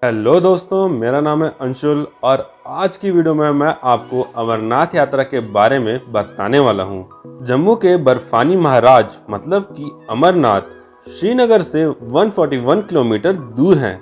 Hello दोस्तों, मेरा नाम है अंशुल और आज की वीडियो में मैं आपको अमरनाथ यात्रा के बारे में बताने वाला हूँ। जम्मू के बर्फानी महाराज मतलब कि अमरनाथ श्रीनगर से 141 किलोमीटर दूर हैं।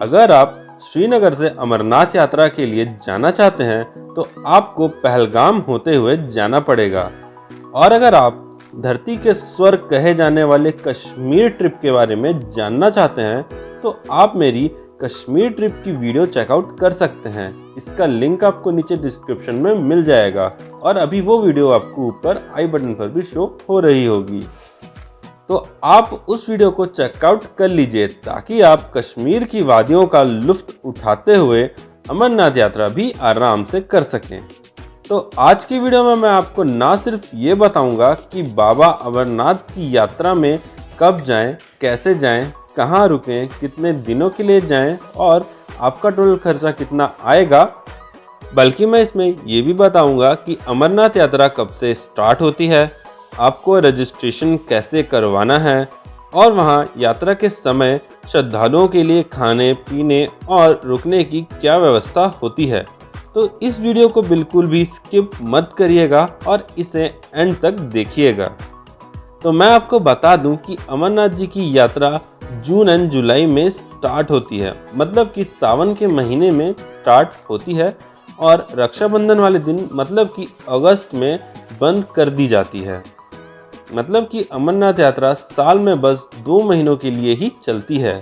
अगर आप श्रीनगर से अमरनाथ यात्रा के लिए जाना चाहते हैं तो आपको पहलगाम होते हुए जाना पड़ेगा। और अगर आप धरती के स्वर्ग कहे जाने वाले कश्मीर ट्रिप के बारे में जानना चाहते हैं तो आप मेरी कश्मीर ट्रिप की वीडियो चेकआउट कर सकते हैं। इसका लिंक आपको नीचे डिस्क्रिप्शन में मिल जाएगा और अभी वो वीडियो आपको ऊपर आई बटन पर भी शो हो रही होगी, तो आप उस वीडियो को चेकआउट कर लीजिए ताकि आप कश्मीर की वादियों का लुत्फ उठाते हुए अमरनाथ यात्रा भी आराम से कर सकें। तो आज की वीडियो में मैं आपको ना सिर्फ ये बताऊंगा कि बाबा अमरनाथ की यात्रा में कब जाएं, कैसे जाएं, कहाँ रुकें, कितने दिनों के लिए जाएं और आपका टोटल खर्चा कितना आएगा, बल्कि मैं इसमें ये भी बताऊंगा कि अमरनाथ यात्रा कब से स्टार्ट होती है, आपको रजिस्ट्रेशन कैसे करवाना है और वहाँ यात्रा के समय श्रद्धालुओं के लिए खाने पीने और रुकने की क्या व्यवस्था होती है। तो इस वीडियो को बिल्कुल भी स्किप मत करिएगा और इसे एंड तक देखिएगा। तो मैं आपको बता दूं कि अमरनाथ जी की यात्रा जून एंड जुलाई में स्टार्ट होती है, मतलब कि सावन के महीने में स्टार्ट होती है और रक्षाबंधन वाले दिन मतलब कि अगस्त में बंद कर दी जाती है। मतलब कि अमरनाथ यात्रा साल में बस 2 महीनों के लिए ही चलती है।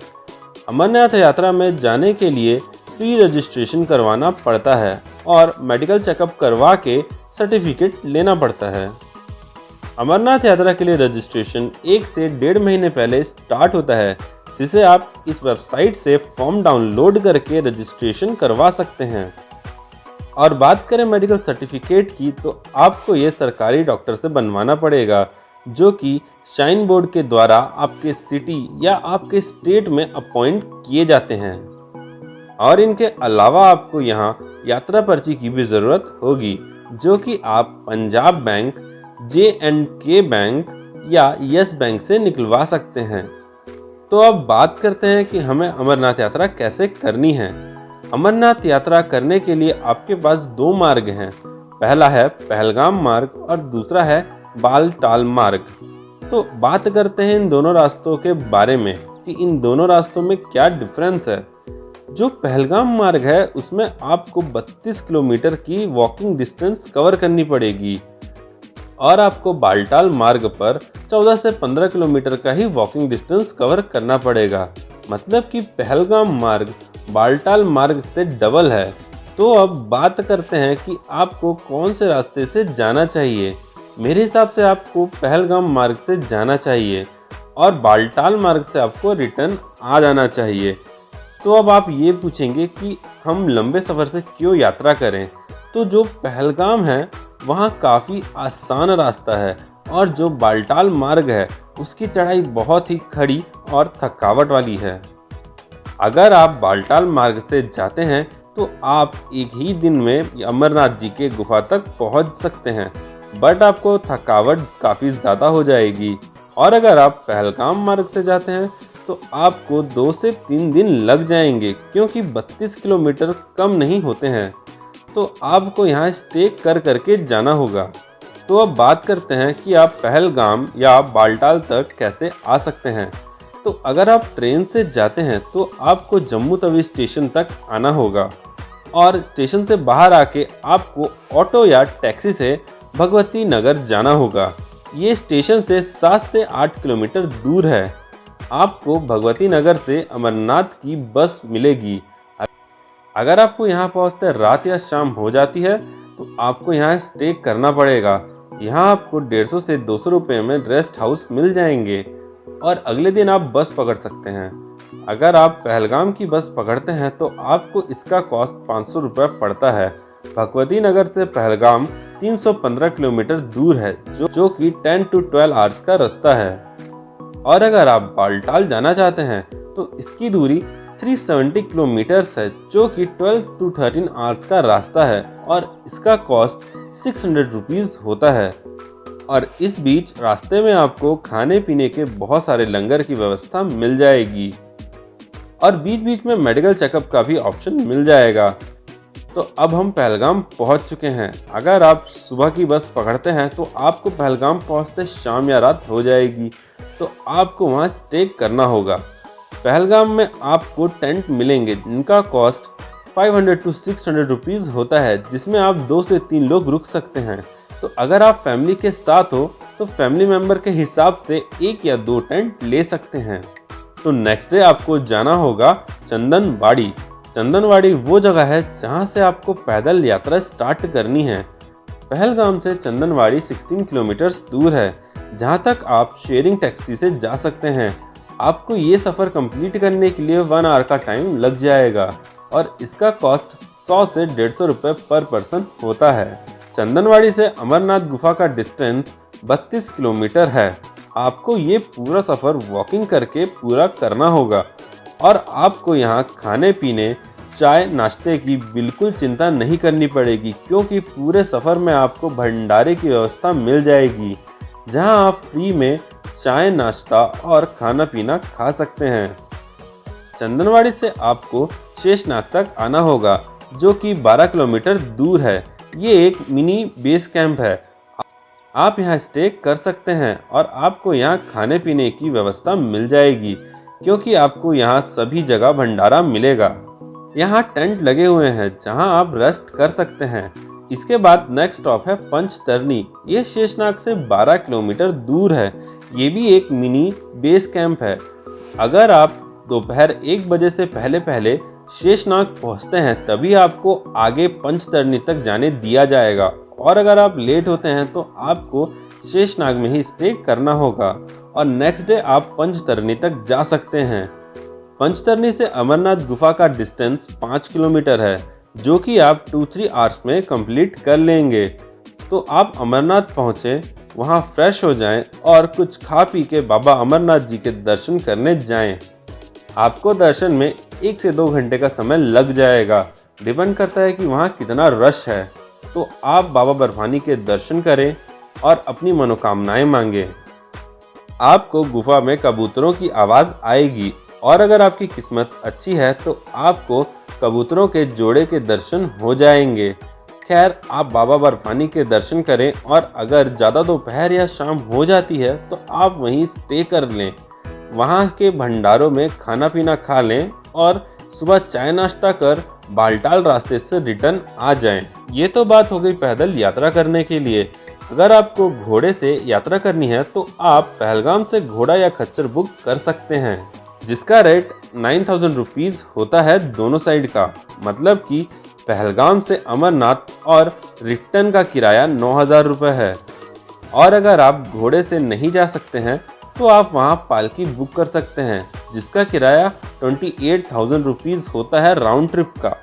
अमरनाथ यात्रा में जाने के लिए प्री रजिस्ट्रेशन करवाना पड़ता है और मेडिकल चेकअप करवा के सर्टिफिकेट लेना पड़ता है। अमरनाथ यात्रा के लिए रजिस्ट्रेशन 1 से 1.5 महीने पहले स्टार्ट होता है, जिसे आप इस वेबसाइट से फॉर्म डाउनलोड करके रजिस्ट्रेशन करवा सकते हैं। और बात करें मेडिकल सर्टिफिकेट की तो आपको ये सरकारी डॉक्टर से बनवाना पड़ेगा, जो कि श्राइन बोर्ड के द्वारा आपके सिटी या आपके स्टेट में अपॉइंट किए जाते हैं। और इनके अलावा आपको यहाँ यात्रा पर्ची की भी ज़रूरत होगी, जो कि आप पंजाब बैंक, J&K बैंक या यस बैंक से निकलवा सकते हैं। तो अब बात करते हैं कि हमें अमरनाथ यात्रा कैसे करनी है। अमरनाथ यात्रा करने के लिए आपके पास 2 मार्ग हैं। पहला है पहलगाम मार्ग और दूसरा है बालटाल मार्ग। तो बात करते हैं इन दोनों रास्तों के बारे में कि इन दोनों रास्तों में क्या डिफरेंस है। जो पहलगाम मार्ग है उसमें आपको 32 किलोमीटर की वॉकिंग डिस्टेंस कवर करनी पड़ेगी और आपको बालटाल मार्ग पर 14 से 15 किलोमीटर का ही वॉकिंग डिस्टेंस कवर करना पड़ेगा। मतलब कि पहलगाम मार्ग बालटाल मार्ग से डबल है। तो अब बात करते हैं कि आपको कौन से रास्ते से जाना चाहिए। मेरे हिसाब से आपको पहलगाम मार्ग से जाना चाहिए और बालटाल मार्ग से आपको रिटर्न आ जाना चाहिए। तो अब आप ये पूछेंगे कि हम लंबे सफ़र से क्यों यात्रा करें। तो जो पहलगाम है वहाँ काफ़ी आसान रास्ता है और जो बालटाल मार्ग है उसकी चढ़ाई बहुत ही खड़ी और थकावट वाली है। अगर आप बालटाल मार्ग से जाते हैं तो आप एक ही दिन में अमरनाथ जी के गुफा तक पहुंच सकते हैं, बट आपको थकावट काफ़ी ज़्यादा हो जाएगी। और अगर आप पहलगाम मार्ग से जाते हैं तो आपको 2 से 3 दिन लग जाएंगे, क्योंकि 32 किलोमीटर कम नहीं होते हैं। तो आपको यहाँ स्टे कर करके जाना होगा। तो अब बात करते हैं कि आप पहलगाम या बालटाल तक कैसे आ सकते हैं। तो अगर आप ट्रेन से जाते हैं तो आपको जम्मू तवी स्टेशन तक आना होगा और स्टेशन से बाहर आके आपको ऑटो या टैक्सी से भगवती नगर जाना होगा। ये स्टेशन से 7 से 8 किलोमीटर दूर है। आपको भगवती नगर से अमरनाथ की बस मिलेगी। अगर आपको यहाँ पहुँचते रात या शाम हो जाती है तो आपको यहाँ स्टे करना पड़ेगा। यहाँ आपको 150 से 200 रुपये में रेस्ट हाउस मिल जाएंगे और अगले दिन आप बस पकड़ सकते हैं। अगर आप पहलगाम की बस पकड़ते हैं तो आपको इसका कॉस्ट 500 रुपये पड़ता है। भगवती नगर से पहलगाम 315 किलोमीटर दूर है, जो कि 10 to 12 आवर्स का रास्ता है। और अगर आप बालटाल जाना चाहते हैं तो इसकी दूरी 370 किलोमीटर्स है, जो कि 12 to 13 आवर्स का रास्ता है और इसका कॉस्ट 600 रुपीज़ होता है। और इस बीच रास्ते में आपको खाने पीने के बहुत सारे लंगर की व्यवस्था मिल जाएगी। और बीच बीच में मेडिकल चेकअप का भी ऑप्शन मिल जाएगा। तो अब हम पहलगाम पहुंच चुके हैं। अगर आप सुबह की बस पकड़ते हैं तो आपको पहलगाम पहुंचते शाम या रात हो जाएगी, तो आपको वहां स्टे करना होगा। पहलगाम में आपको टेंट मिलेंगे जिनका कॉस्ट 500 to 600 रुपीज़ होता है, जिसमें आप 2 से 3 लोग रुक सकते हैं। तो अगर आप फैमिली के साथ हो तो फैमिली मेंबर के हिसाब से 1 या 2 टेंट ले सकते हैं। तो नेक्स्ट डे आपको जाना होगा चंदनवाड़ी। चंदनवाड़ी वो जगह है जहाँ से आपको पैदल यात्रा स्टार्ट करनी है। पहलगाम से चंदनवाड़ी 16 किलोमीटर्स दूर है, जहाँ तक आप शेयरिंग टैक्सी से जा सकते हैं। आपको ये सफ़र कंप्लीट करने के लिए 1 आवर का टाइम लग जाएगा और इसका कॉस्ट 100 से 150 रुपये पर पर्सन होता है। चंदनवाड़ी से अमरनाथ गुफा का डिस्टेंस 32 किलोमीटर है। आपको ये पूरा सफ़र वॉकिंग करके पूरा करना होगा और आपको यहाँ खाने पीने, चाय नाश्ते की बिल्कुल चिंता नहीं करनी पड़ेगी, क्योंकि पूरे सफ़र में आपको भंडारे की व्यवस्था मिल जाएगी, जहाँ आप फ्री में चाय नाश्ता और खाना पीना खा सकते हैं। चंदनवाड़ी से आपको शेषनाग तक आना होगा, जो कि 12 किलोमीटर दूर है। ये एक मिनी बेस कैंप है। आप यहाँ स्टे कर सकते हैं और आपको यहाँ खाने पीने की व्यवस्था मिल जाएगी, क्योंकि आपको यहाँ सभी जगह भंडारा मिलेगा। यहाँ टेंट लगे हुए हैं जहाँ आप रेस्ट कर सकते हैं। इसके बाद नेक्स्ट स्टॉप है पंचतरनी। ये शेषनाग से 12 किलोमीटर दूर है। ये भी एक मिनी बेस कैंप है। अगर आप दोपहर 1 बजे से पहले शेषनाग पहुँचते हैं तभी आपको आगे पंचतरनी तक जाने दिया जाएगा, और अगर आप लेट होते हैं तो आपको शेषनाग में ही स्टे करना होगा और नेक्स्ट डे आप पंचतरनी तक जा सकते हैं। पंचतरनी से अमरनाथ गुफा का डिस्टेंस 5 किलोमीटर है, जो कि आप 2-3 आवर्स में कंप्लीट कर लेंगे। तो आप अमरनाथ पहुँचें, वहाँ फ्रेश हो जाएं और कुछ खा पी के बाबा अमरनाथ जी के दर्शन करने जाएं। आपको दर्शन में 1 से 2 घंटे का समय लग जाएगा, डिपेंड करता है कि वहाँ कितना रश है। तो आप बाबा बर्फानी के दर्शन करें और अपनी मनोकामनाएं मांगें। आपको गुफा में कबूतरों की आवाज़ आएगी और अगर आपकी किस्मत अच्छी है तो आपको कबूतरों के जोड़े के दर्शन हो जाएंगे। खैर, आप बाबा बर्फानी के दर्शन करें और अगर ज़्यादा दोपहर या शाम हो जाती है तो आप वहीं स्टे कर लें। वहाँ के भंडारों में खाना पीना खा लें और सुबह चाय नाश्ता कर बालटाल रास्ते से रिटर्न आ जाएं। ये तो बात हो गई पैदल यात्रा करने के लिए। अगर आपको घोड़े से यात्रा करनी है तो आप पहलगाम से घोड़ा या खच्चर बुक कर सकते हैं, जिसका रेट 9000 रुपीज़ होता है दोनों साइड का। मतलब कि पहलगाम से अमरनाथ और रिटर्न का किराया 9000 रुपये है। और अगर आप घोड़े से नहीं जा सकते हैं तो आप वहां पालकी बुक कर सकते हैं, जिसका किराया 28,000 रुपीज़ होता है राउंड ट्रिप का।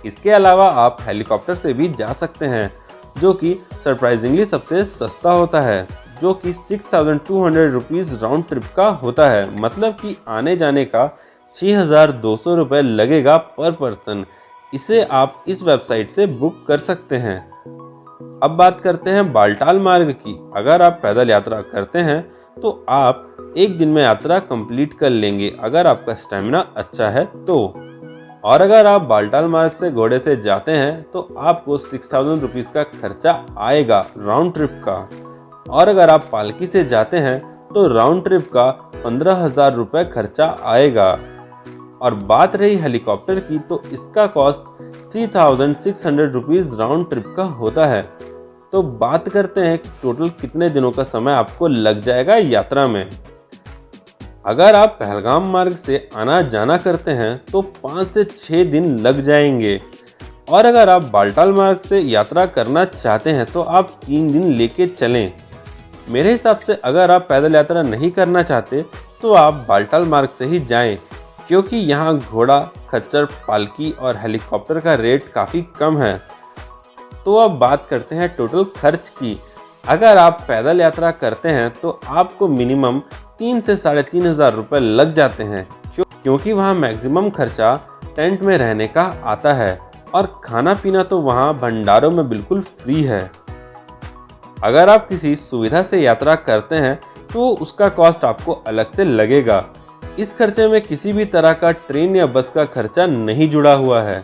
इसके अलावा आप हेलीकॉप्टर से भी जा सकते हैं, जो कि सरप्राइजिंगली सबसे सस्ता होता है, जो कि 6200 रुपीज़ राउंड ट्रिप का होता है। मतलब कि आने जाने का 6200 रुपये लगेगा पर पर्सन। इसे आप इस वेबसाइट से बुक कर सकते हैं। अब बात करते हैं बालटाल मार्ग की। अगर आप पैदल यात्रा करते हैं तो आप 1 दिन में यात्रा कंप्लीट कर लेंगे, अगर आपका स्टेमिना अच्छा है तो। और अगर आप बालटाल मार्ग से घोड़े से जाते हैं तो आपको 6000 रुपीज़ का खर्चा आएगा राउंड ट्रिप का। और अगर आप पालकी से जाते हैं तो राउंड ट्रिप का 15,000 रुपये खर्चा आएगा। और बात रही हेलीकॉप्टर की तो इसका कॉस्ट 3600 रुपीज़ राउंड ट्रिप का होता है। तो बात करते हैं टोटल कितने दिनों का समय आपको लग जाएगा यात्रा में। अगर आप पहलगाम मार्ग से आना जाना करते हैं तो 5 से 6 दिन लग जाएंगे। और अगर आप बालटाल मार्ग से यात्रा करना चाहते हैं तो आप 3 दिन लेके चलें। मेरे हिसाब से अगर आप पैदल यात्रा नहीं करना चाहते तो आप बालटाल मार्ग से ही जाएं, क्योंकि यहाँ घोड़ा, खच्चर, पालकी और हेलीकॉप्टर का रेट काफ़ी कम है। तो अब बात करते हैं टोटल खर्च की। अगर आप पैदल यात्रा करते हैं तो आपको मिनिमम 3 से 3500 रुपये लग जाते हैं, क्योंकि वहाँ मैक्सिमम खर्चा टेंट में रहने का आता है और खाना पीना तो वहाँ भंडारों में बिल्कुल फ्री है। अगर आप किसी सुविधा से यात्रा करते हैं तो उसका कॉस्ट आपको अलग से लगेगा। इस खर्चे में किसी भी तरह का ट्रेन या बस का खर्चा नहीं जुड़ा हुआ है।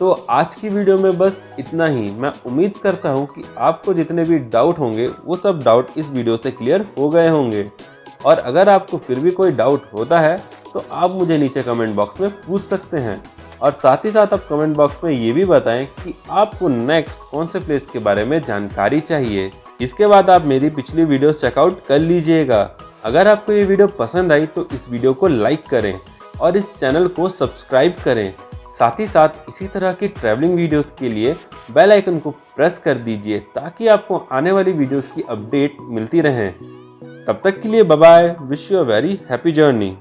तो आज की वीडियो में बस इतना ही। मैं उम्मीद करता हूँ कि आपको जितने भी डाउट होंगे वो सब डाउट इस वीडियो से क्लियर हो गए होंगे। और अगर आपको फिर भी कोई डाउट होता है तो आप मुझे नीचे कमेंट बॉक्स में पूछ सकते हैं। और साथ ही साथ आप कमेंट बॉक्स में ये भी बताएं कि आपको नेक्स्ट कौन से प्लेस के बारे में जानकारी चाहिए। इसके बाद आप मेरी पिछली वीडियो चेकआउट कर लीजिएगा। अगर आपको ये वीडियो पसंद आई तो इस वीडियो को लाइक करें और इस चैनल को सब्सक्राइब करें। साथ ही साथ इसी तरह की ट्रैवलिंग वीडियोस के लिए बेल आइकन को प्रेस कर दीजिए ताकि आपको आने वाली वीडियोस की अपडेट मिलती रहे। तब तक के लिए bye bye. Wish you a very happy journey.